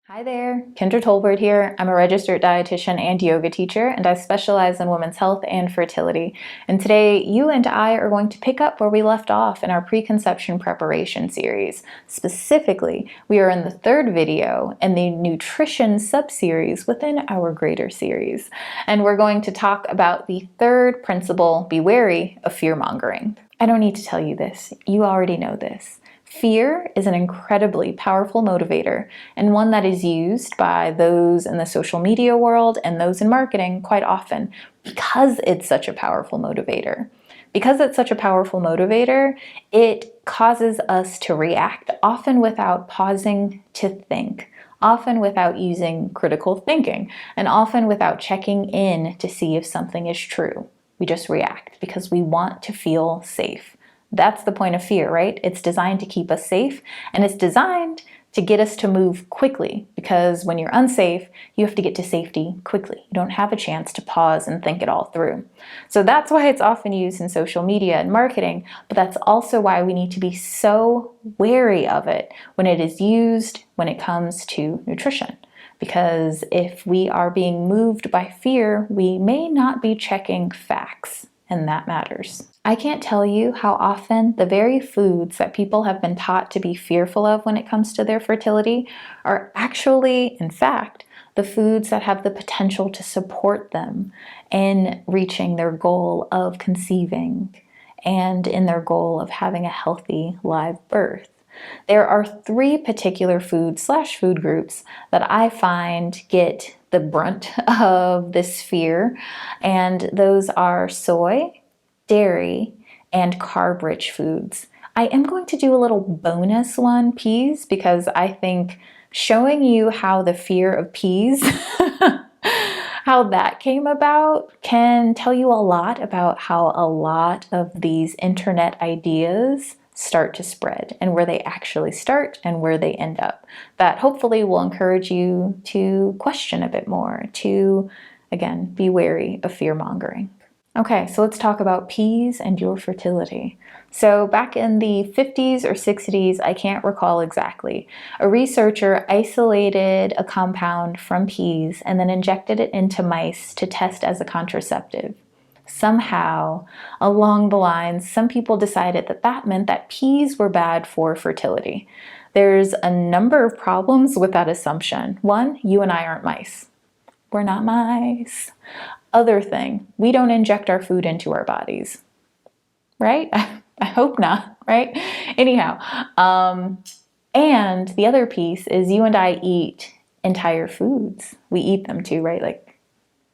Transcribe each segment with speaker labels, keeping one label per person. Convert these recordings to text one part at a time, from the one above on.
Speaker 1: Hi there, Kendra Tolbert here. I'm a registered dietitian and yoga teacher, and I specialize in women's health and fertility. And today, you and I are going to pick up where we left off in our preconception preparation series. Specifically, we are in the third video in the nutrition sub-series within our greater series. And we're going to talk about the third principle, be wary of fear-mongering. I don't need to tell you this. You already know this. Fear is an incredibly powerful motivator, and one that is used by those in the social media world and those in marketing quite often because it's such a powerful motivator. Because it's such a powerful motivator, it causes us to react, often without pausing to think, often without using critical thinking, and often without checking in to see if something is true. We just react because we want to feel safe. That's the point of fear, right? It's designed to keep us safe, and it's designed to get us to move quickly, because when you're unsafe, you have to get to safety quickly. You don't have a chance to pause and think it all through. So that's why it's often used in social media and marketing, but that's also why we need to be so wary of it when it is used when it comes to nutrition. Because if we are being moved by fear, we may not be checking facts, and that matters. I can't tell you how often the very foods that people have been taught to be fearful of when it comes to their fertility are actually, in fact, the foods that have the potential to support them in reaching their goal of conceiving and in their goal of having a healthy live birth. There are three particular food groups that I find get the brunt of this fear, and those are soy, dairy, and carb-rich foods. I am going to do a little bonus one, peas, because I think showing you how the fear of peas, how that came about, can tell you a lot about how a lot of these internet ideas start to spread, and where they actually start and where they end up. That hopefully will encourage you to question a bit more, to, again, be wary of fear-mongering. Okay, so let's talk about peas and your fertility. So back in the 50s or 60s, I can't recall exactly, a researcher isolated a compound from peas and then injected it into mice to test as a contraceptive. Somehow, along the lines, some people decided that that meant that peas were bad for fertility. There's a number of problems with that assumption. One, you and I aren't mice. We're not mice. Other thing, we don't inject our food into our bodies, right? I hope not, right? Anyhow, and the other piece is you and I eat entire foods. We eat them too, right? Like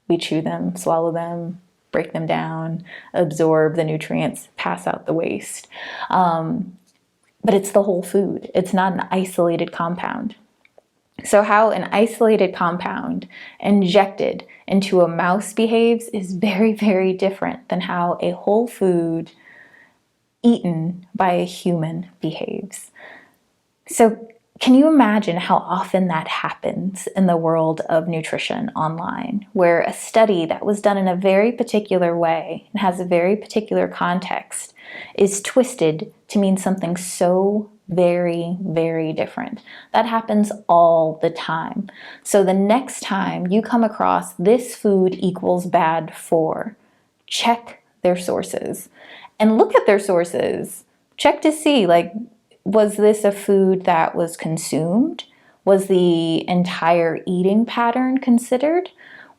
Speaker 1: we chew them, swallow them, break them down, absorb the nutrients, pass out the waste. But it's the whole food. It's not an isolated compound. So how an isolated compound injected into a mouse behaves is very, very different than how a whole food eaten by a human behaves. So can you imagine how often that happens in the world of nutrition online, where a study that was done in a very particular way and has a very particular context is twisted to mean something so very, very different? That happens all the time. So the next time you come across this food equals bad for, check their sources and look at their sources. Check to see, like, was this a food that was consumed? Was the entire eating pattern considered?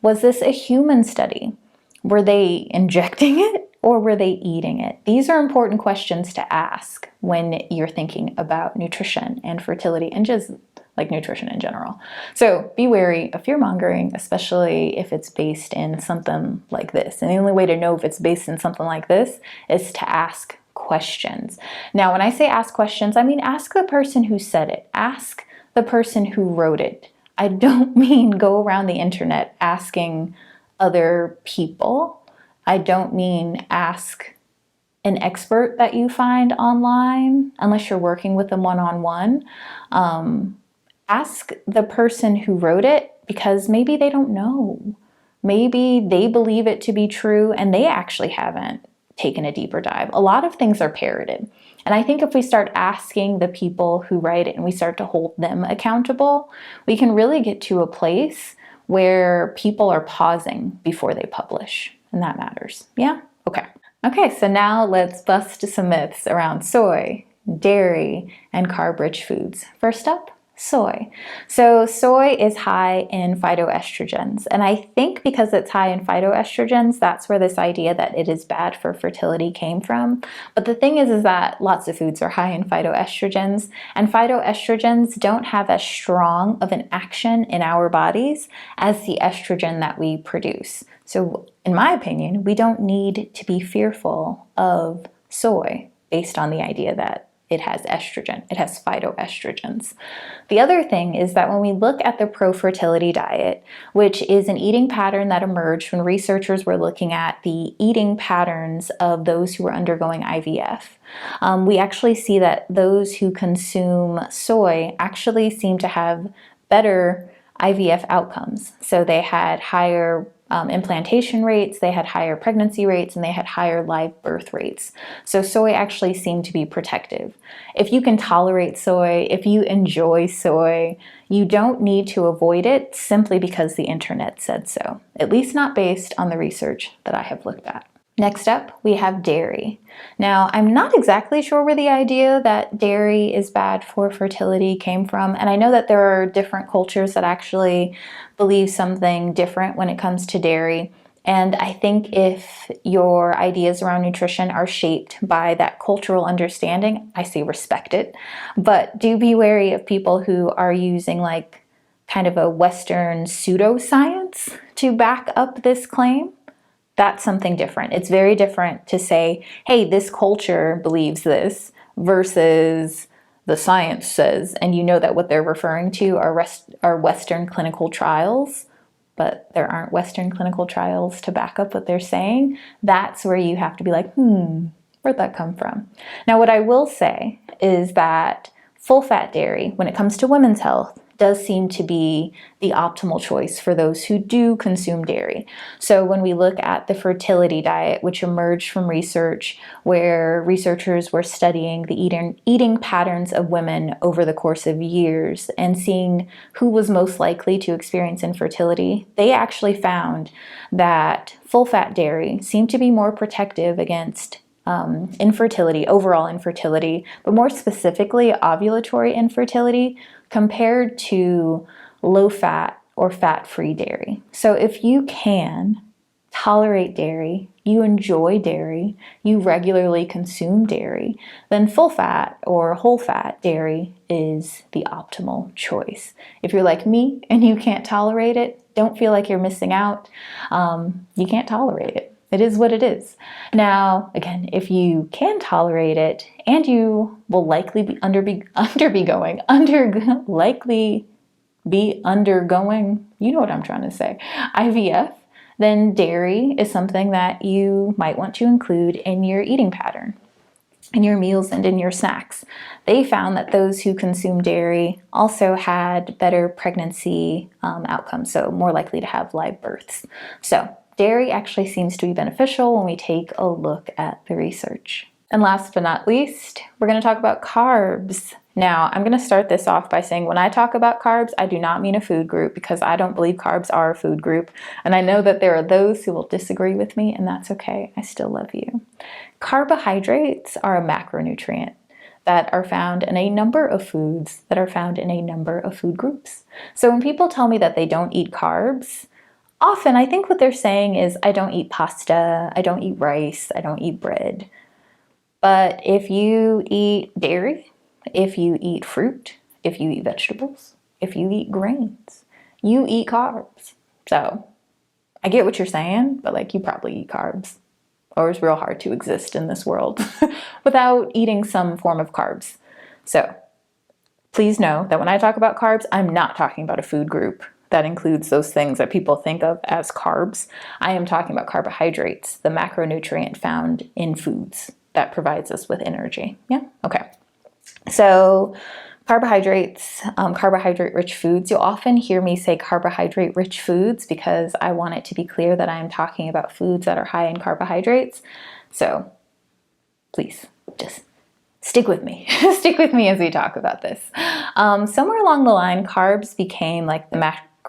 Speaker 1: Was this a human study? Were they injecting it or were they eating it? These are important questions to ask when you're thinking about nutrition and fertility and just like nutrition in general. So be wary of fear-mongering, especially if it's based in something like this. And the only way to know if it's based in something like this is to ask questions. Now, when I say ask questions, I mean ask the person who said it. Ask the person who wrote it. I don't mean go around the internet asking other people. I don't mean ask an expert that you find online, unless you're working with them one-on-one. Ask the person who wrote it, because maybe they don't know. Maybe they believe it to be true and they actually haven't taken a deeper dive. A lot of things are parroted. And I think if we start asking the people who write it and we start to hold them accountable, we can really get to a place where people are pausing before they publish. And that matters. Yeah? Okay. Okay, so now let's bust some myths around soy, dairy, and carb-rich foods. First up, soy. So soy is high in phytoestrogens, and I think because it's high in phytoestrogens, that's where this idea that it is bad for fertility came from. But the thing is that lots of foods are high in phytoestrogens, and phytoestrogens don't have as strong of an action in our bodies as the estrogen that we produce. So in my opinion, we don't need to be fearful of soy based on the idea that it has estrogen, it has phytoestrogens. The other thing is that when we look at the pro-fertility diet, which is an eating pattern that emerged when researchers were looking at the eating patterns of those who were undergoing IVF, we actually see that those who consume soy actually seem to have better IVF outcomes. So they had higher implantation rates, they had higher pregnancy rates, and they had higher live birth rates. So soy actually seemed to be protective. If you can tolerate soy, if you enjoy soy, you don't need to avoid it simply because the internet said so, at least not based on the research that I have looked at. Next up, we have dairy. Now, I'm not exactly sure where the idea that dairy is bad for fertility came from, and I know that there are different cultures that actually believe something different when it comes to dairy. And I think if your ideas around nutrition are shaped by that cultural understanding, I say respect it. But do be wary of people who are using like kind of a Western pseudoscience to back up this claim. That's something different. It's very different to say, hey, this culture believes this versus the science says, and you know that what they're referring to are Western clinical trials, but there aren't Western clinical trials to back up what they're saying. That's where you have to be like, where'd that come from? Now, what I will say is that full-fat dairy, when it comes to women's health, does seem to be the optimal choice for those who do consume dairy. So when we look at the fertility diet, which emerged from research where researchers were studying the eating patterns of women over the course of years and seeing who was most likely to experience infertility, they actually found that full-fat dairy seemed to be more protective against infertility, overall infertility, but more specifically ovulatory infertility compared to low-fat or fat-free dairy. So if you can tolerate dairy, you enjoy dairy, you regularly consume dairy, then full-fat or whole-fat dairy is the optimal choice. If you're like me and you can't tolerate it, don't feel like you're missing out. You can't tolerate it. It is what it is. Now, again, if you can tolerate it and you will likely be undergoing, you know what I'm trying to say, IVF, then dairy is something that you might want to include in your eating pattern, in your meals and in your snacks. They found that those who consume dairy also had better pregnancy outcomes, so more likely to have live births. So dairy actually seems to be beneficial when we take a look at the research. And last but not least, we're going to talk about carbs. Now, I'm going to start this off by saying when I talk about carbs, I do not mean a food group because I don't believe carbs are a food group. And I know that there are those who will disagree with me, and that's okay. I still love you. Carbohydrates are a macronutrient that are found in a number of foods that are found in a number of food groups. So when people tell me that they don't eat carbs, often I think what they're saying is, I don't eat pasta, I don't eat rice, I don't eat bread. But if you eat dairy, if you eat fruit, if you eat vegetables, if you eat grains, you eat carbs. So I get what you're saying, but like you probably eat carbs. Or it's real hard to exist in this world without eating some form of carbs. So please know that when I talk about carbs, I'm not talking about a food group that includes those things that people think of as carbs. I am talking about carbohydrates, the macronutrient found in foods that provides us with energy. Yeah, okay. So carbohydrates, carbohydrate-rich foods. You'll often hear me say carbohydrate-rich foods because I want it to be clear that I'm talking about foods that are high in carbohydrates. So please just stick with me. Stick with me as we talk about this. Somewhere along the line, carbs became like the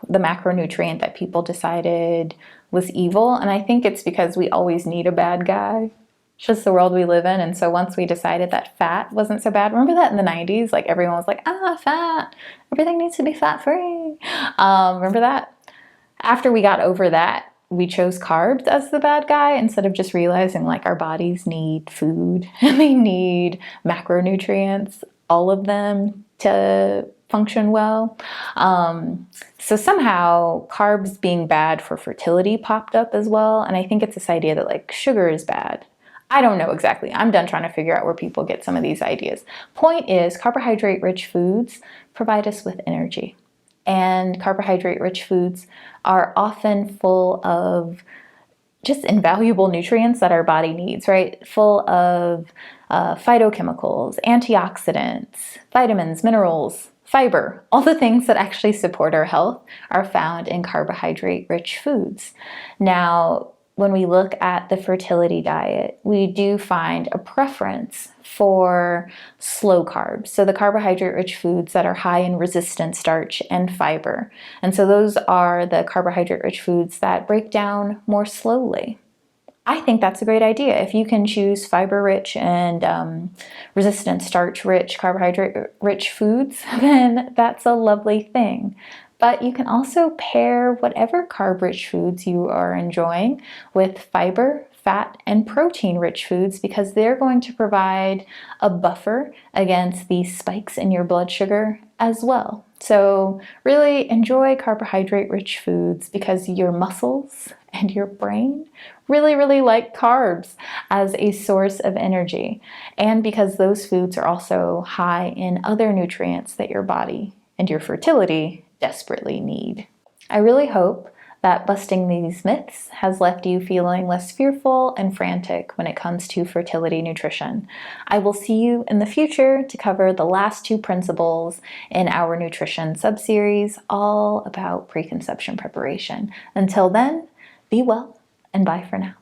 Speaker 1: macronutrient that people decided was evil. And I think it's because we always need a bad guy. It's just the world we live in. And so once we decided that fat wasn't so bad, remember that in the 90s, like everyone was like, fat, everything needs to be fat free. Remember that? After we got over that, we chose carbs as the bad guy instead of just realizing like our bodies need food and they need macronutrients, all of them, to function well. So somehow carbs being bad for fertility popped up as well. And I think it's this idea that like sugar is bad. I don't know exactly. I'm done trying to figure out where people get some of these ideas. Point is, carbohydrate-rich foods provide us with energy. And carbohydrate-rich foods are often full of just invaluable nutrients that our body needs, right? Full of phytochemicals, antioxidants, vitamins, minerals, fiber. All the things that actually support our health are found in carbohydrate-rich foods. Now, when we look at the fertility diet, we do find a preference for slow carbs. So the carbohydrate-rich foods that are high in resistant starch and fiber. And so those are the carbohydrate-rich foods that break down more slowly. I think that's a great idea. If you can choose fiber-rich and resistant starch-rich, carbohydrate-rich foods, then that's a lovely thing. But you can also pair whatever carb-rich foods you are enjoying with fiber, fat, and protein-rich foods because they're going to provide a buffer against these spikes in your blood sugar as well. So really enjoy carbohydrate-rich foods because your muscles and your brain really, really like carbs as a source of energy. And because those foods are also high in other nutrients that your body and your fertility desperately need. I really hope that busting these myths has left you feeling less fearful and frantic when it comes to fertility nutrition. I will see you in the future to cover the last two principles in our nutrition subseries, all about preconception preparation. Until then, be well and bye for now.